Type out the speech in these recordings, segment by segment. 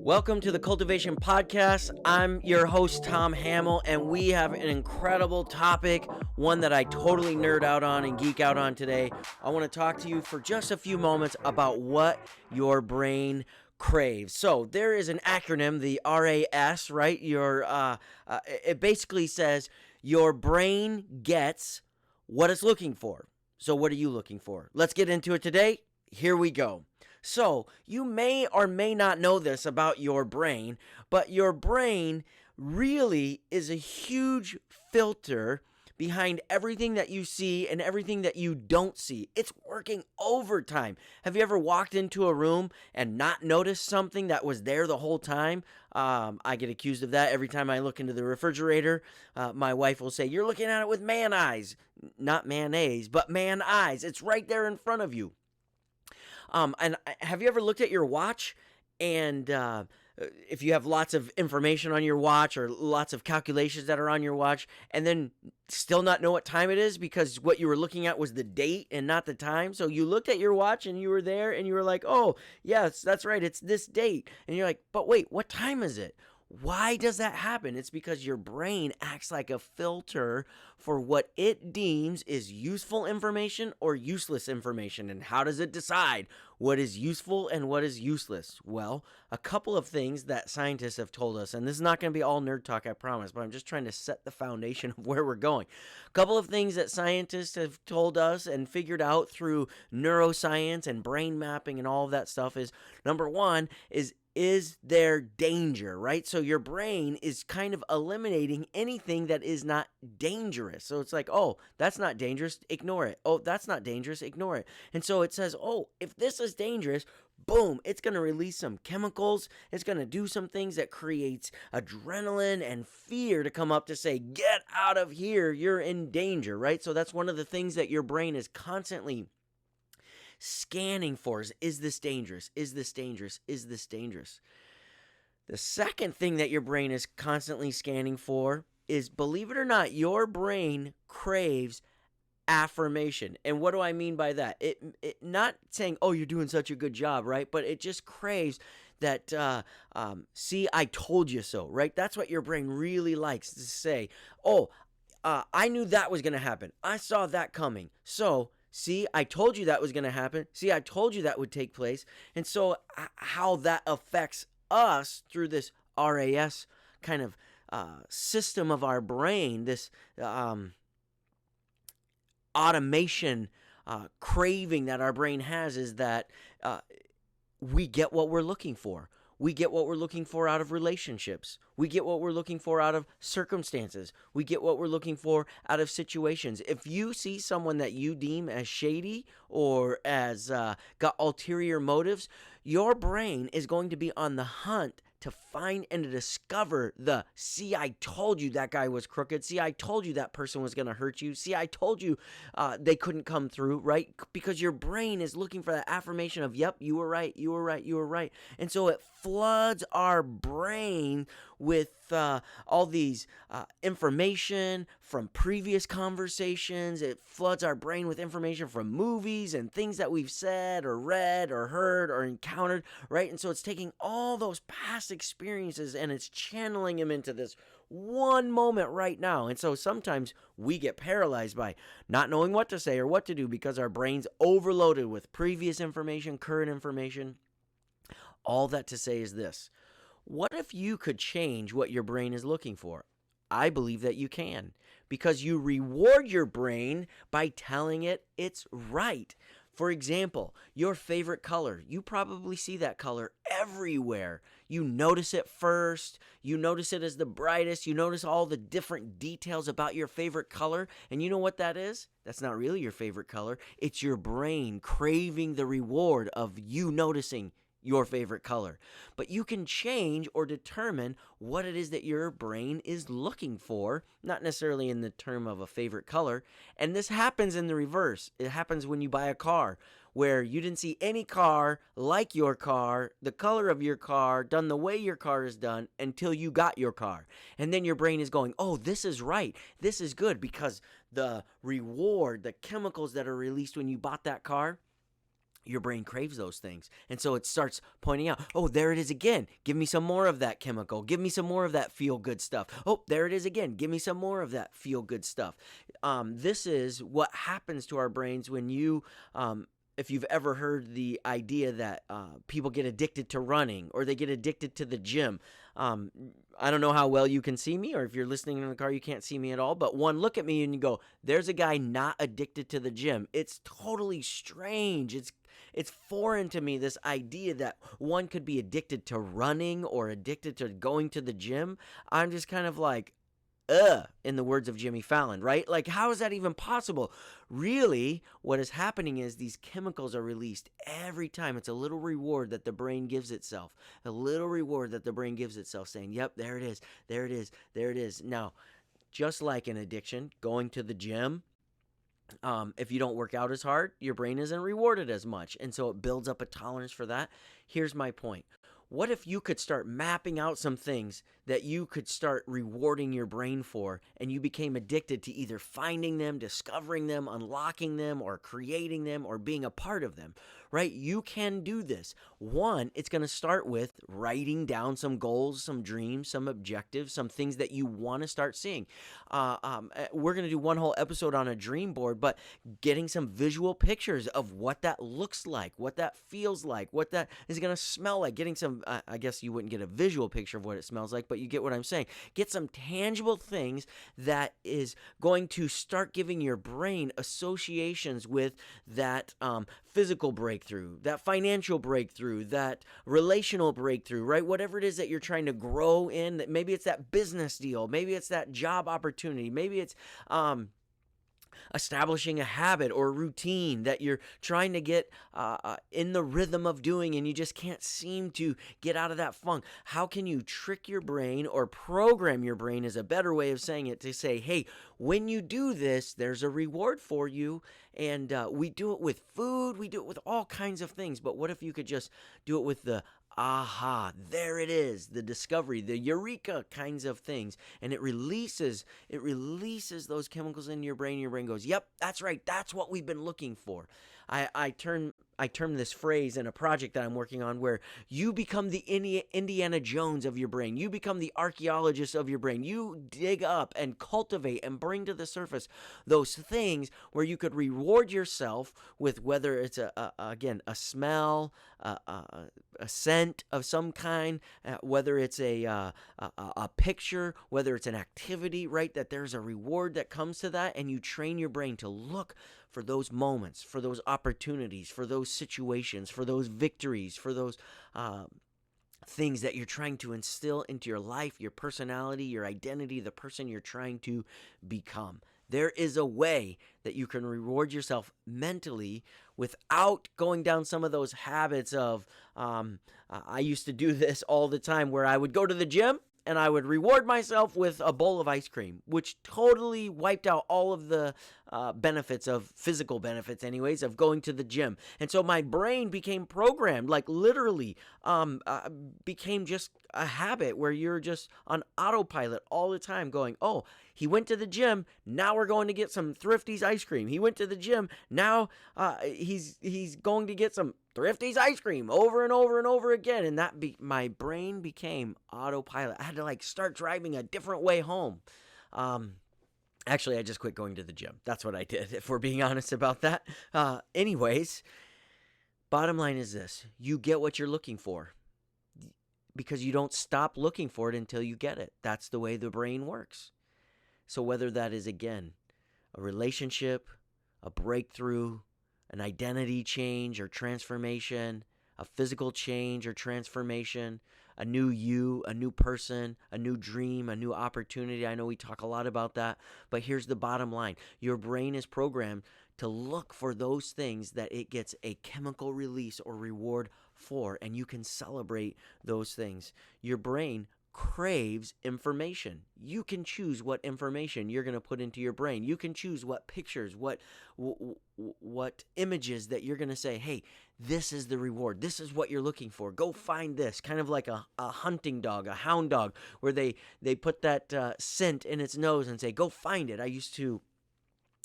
Welcome to the Cultivation Podcast. I'm your host, Tom Hamill, and we have an incredible topic, one that I totally nerd out on and geek out on today. I want to talk to you for just a few moments about what your brain craves. So there is an acronym, the RAS, right? It basically says your brain gets what it's looking for. So what are you looking for? Let's get into it today. Here we go. So, you may or may not know this about your brain, but your brain really is a huge filter behind everything that you see and everything that you don't see. It's working overtime. Have you ever walked into a room and not noticed something that was there the whole time? I get accused of that every time I look into the refrigerator. My wife will say, "You're looking at it with man eyes." Not mayonnaise, but man eyes. It's right there in front of you. And have you ever looked at your watch and if you have lots of information on your watch or lots of calculations that are on your watch and then still not know what time it is because what you were looking at was the date and not the time? So you looked at your watch and you were there and you were like, "Oh, yes, that's right. It's this date." And you're like, "But wait, what time is it?" Why does that happen? It's because your brain acts like a filter for what it deems is useful information or useless information. And how does it decide what is useful and what is useless? Well, a couple of things that scientists have told us, and this is not going to be all nerd talk, I promise, but I'm just trying to set the foundation of where we're going. A couple of things that scientists have told us and figured out through neuroscience and brain mapping and all of that stuff is, number one, is there danger, right? So your brain is kind of eliminating anything that is not dangerous. So it's like, "Oh, that's not dangerous, ignore it. Oh, that's not dangerous, ignore it." And so it says, "Oh, if this is dangerous, boom, it's going to release some chemicals. It's going to do some things that creates adrenaline and fear to come up to say, 'Get out of here, you're in danger,'" right? So that's one of the things that your brain is constantly scanning for is this dangerous? Is this dangerous? Is this dangerous? The second thing that your brain is constantly scanning for is, believe it or not, your brain craves affirmation. And what do I mean by that? It not saying, "Oh, you're doing such a good job," right? But it just craves that, "See, I told you so," right? That's what your brain really likes to say. "Oh, I knew that was going to happen. I saw that coming. So, see, I told you that was going to happen. See, I told you that would take place." And so how that affects us through this RAS kind of system of our brain, this automation craving that our brain has, is that we get what we're looking for. We get what we're looking for out of relationships. We get what we're looking for out of circumstances. We get what we're looking for out of situations. If you see someone that you deem as shady or as got ulterior motives, your brain is going to be on the hunt to find and to discover the, "See, I told you that guy was crooked. See, I told you that person was going to hurt you. See, I told you they couldn't come through," right? Because your brain is looking for that affirmation of, "Yep, you were right, you were right, you were right." And so it floods our brain with all these information from previous conversations. It floods our brain with information from movies and things that we've said or read or heard or encountered, right? And so it's taking all those past experiences and it's channeling them into this one moment right now. And so sometimes we get paralyzed by not knowing what to say or what to do because our brain's overloaded with previous information, current information. All that to say is this: what if you could change what your brain is looking for? I believe that you can, because you reward your brain by telling it it's right. For example, your favorite color. You probably see that color everywhere. You notice it first. You notice it as the brightest. You notice all the different details about your favorite color. And you know what that is? That's not really your favorite color. It's your brain craving the reward of you noticing your favorite color. But you can change or determine what it is that your brain is looking for, not necessarily in the term of a favorite color. And this happens in the reverse. It happens when you buy a car, where you didn't see any car like your car, the color of your car, done the way your car is done, until you got your car. And then your brain is going, "Oh, this is right. This is good," because the reward, the chemicals that are released when you bought that car, your brain craves those things. And so it starts pointing out, oh, there it is again. Give me some more of that chemical. Give me some more of that feel-good stuff. Oh, there it is again. Give me some more of that feel-good stuff. This is what happens to our brains when if you've ever heard the idea that people get addicted to running or they get addicted to the gym. I don't know how well you can see me, or if you're listening in the car, you can't see me at all. But one, look at me and you go, there's a guy not addicted to the gym. It's totally strange. It's foreign to me, this idea that one could be addicted to running or addicted to going to the gym. I'm just kind of like, in the words of Jimmy Fallon, right? Like, how is that even possible? Really, what is happening is these chemicals are released every time. It's a little reward that the brain gives itself. A little reward that the brain gives itself, saying, yep, there it is, there it is, there it is. Now, just like an addiction, going to the gym, if you don't work out as hard, your brain isn't rewarded as much. And so it builds up a tolerance for that. Here's my point. What if you could start mapping out some things that you could start rewarding your brain for, and you became addicted to either finding them, discovering them, unlocking them, or creating them, or being a part of them, right? You can do this. One, it's going to start with writing down some goals, some dreams, some objectives, some things that you want to start seeing. We're going to do one whole episode on a dream board, but getting some visual pictures of what that looks like, what that feels like, what that is going to smell like, getting some, I guess you wouldn't get a visual picture of what it smells like, but you get what I'm saying. Get some tangible things that is going to start giving your brain associations with that physical breakthrough, that financial breakthrough, that relational breakthrough, right? Whatever it is that you're trying to grow in, that maybe it's that business deal, maybe it's that job opportunity, maybe it's establishing a habit or routine that you're trying to get in the rhythm of doing, and you just can't seem to get out of that funk. How can you trick your brain, or program your brain is a better way of saying it, to say, hey, when you do this, there's a reward for you. And we do it with food, we do it with all kinds of things. But what if you could just do it with the aha, there it is, the discovery, the eureka kinds of things, and it releases those chemicals in your brain. Your brain goes, yep, that's right, that's what we've been looking for. I term this phrase in a project that I'm working on, where you become the Indiana Jones of your brain. You become the archaeologist of your brain. You dig up and cultivate and bring to the surface those things where you could reward yourself with, whether it's again a smell, a scent of some kind, whether it's a picture, whether it's an activity, right? That there's a reward that comes to that, and you train your brain to look for those moments, for those opportunities, for those situations, for those victories, for those things that you're trying to instill into your life, your personality, your identity, the person you're trying to become. There is a way that you can reward yourself mentally without going down some of those habits of, I used to do this all the time, where I would go to the gym and I would reward myself with a bowl of ice cream, which totally wiped out all of the benefits, of physical benefits anyways, of going to the gym. And so my brain became programmed, like literally became just a habit where you're just on autopilot all the time, going, oh, he went to the gym, now we're going to get some Thrifty's ice cream. He went to the gym, now he's going to get some Thrifty's ice cream, over and over and over again. And that my brain became autopilot. I had to start driving a different way home. Actually, I just quit going to the gym. That's what I did, if we're being honest about that. Anyways, bottom line is this: you get what you're looking for, because you don't stop looking for it until you get it. That's the way the brain works. So whether that is, again, a relationship, a breakthrough, an identity change or transformation, a physical change or transformation, a new you, a new person, a new dream, a new opportunity. I know we talk a lot about that, but here's the bottom line. Your brain is programmed to look for those things that it gets a chemical release or reward for, and you can celebrate those things. Your brain craves information. You can choose what information you're going to put into your brain. You can choose what pictures, what images that you're going to say, hey, this is the reward. This is what you're looking for. Go find this. Kind of like a hunting dog, a hound dog, where they put that scent in its nose and say, go find it. I used to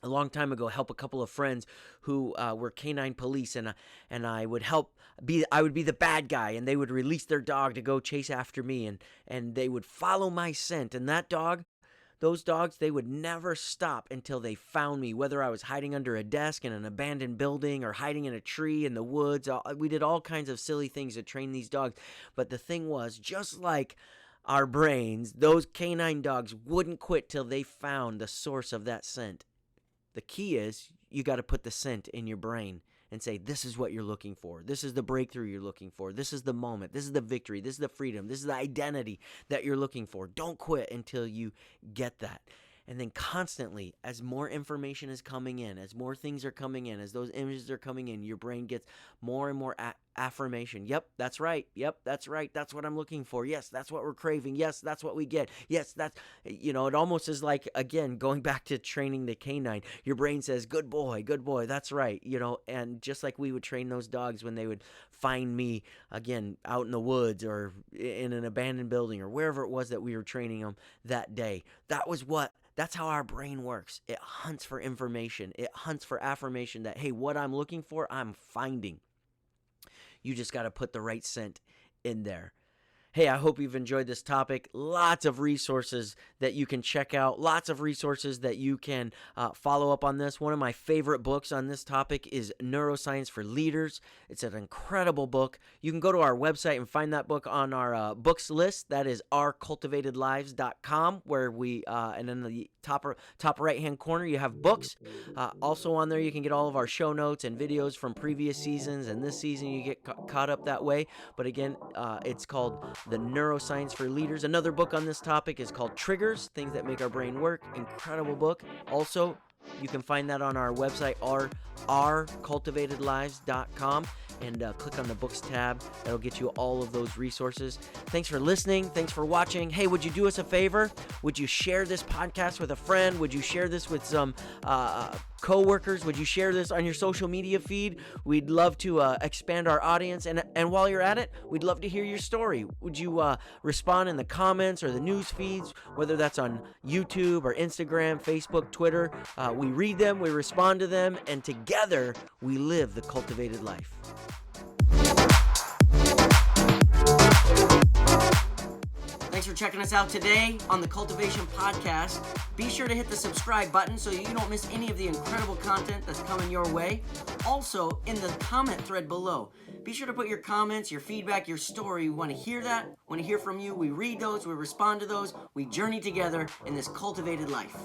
a long time ago help a couple of friends who were canine police, and I would I would be the bad guy, and they would release their dog to go chase after me, and they would follow my scent, and those dogs, they would never stop until they found me, whether I was hiding under a desk in an abandoned building or hiding in a tree in the woods. We did all kinds of silly things to train these dogs. But the thing was, just like our brains, those canine dogs wouldn't quit till they found the source of that scent. The key is you got to put the scent in your brain and say, this is what you're looking for. This is the breakthrough you're looking for. This is the moment. This is the victory. This is the freedom. This is the identity that you're looking for. Don't quit until you get that. And then constantly, as more information is coming in, as more things are coming in, as those images are coming in, your brain gets more and more affirmation. Yep, that's right. Yep, that's right. That's what I'm looking for. Yes, that's what we're craving. Yes, that's what we get. Yes, it almost is like, again, going back to training the canine. Your brain says, good boy, that's right. And just like we would train those dogs when they would find me, again, out in the woods or in an abandoned building or wherever it was that we were training them that day. That's how our brain works. It hunts for information. It hunts for affirmation that, hey, what I'm looking for, I'm finding. You just got to put the right scent in there. Hey, I hope you've enjoyed this topic. Lots of resources that you can check out. Lots of resources that you can follow up on this. One of my favorite books on this topic is Neuroscience for Leaders. It's an incredible book. You can go to our website and find that book on our books list. That is ourcultivatedlives.com, where and in the top right-hand corner, you have books. Also on there, you can get all of our show notes and videos from previous seasons, and this season you get caught up that way. But again, it's called The Neuroscience for Leaders. Another book on this topic is called Triggers, Things That Make Our Brain Work. Incredible book. Also, you can find that on our website, ourcultivatedlives.com, and click on the books tab. That'll get you all of those resources. Thanks for listening. Thanks for watching. Hey, would you do us a favor? Would you share this podcast with a friend? Would you share this with some co-workers? Would you share this on your social media feed? We'd love to expand our audience. And while you're at it, we'd love to hear your story. Would you respond in the comments or the news feeds, whether that's on YouTube or Instagram, Facebook, Twitter? We read them, we respond to them, and together we live the cultivated life. Thanks for checking us out today on the Cultivation Podcast. Be sure to hit the subscribe button so you don't miss any of the incredible content that's coming your way. Also, in the comment thread below, be sure to put your comments, your feedback, your story. We want to hear that. We want to hear from you. We read those. We respond to those. We journey together in this cultivated life.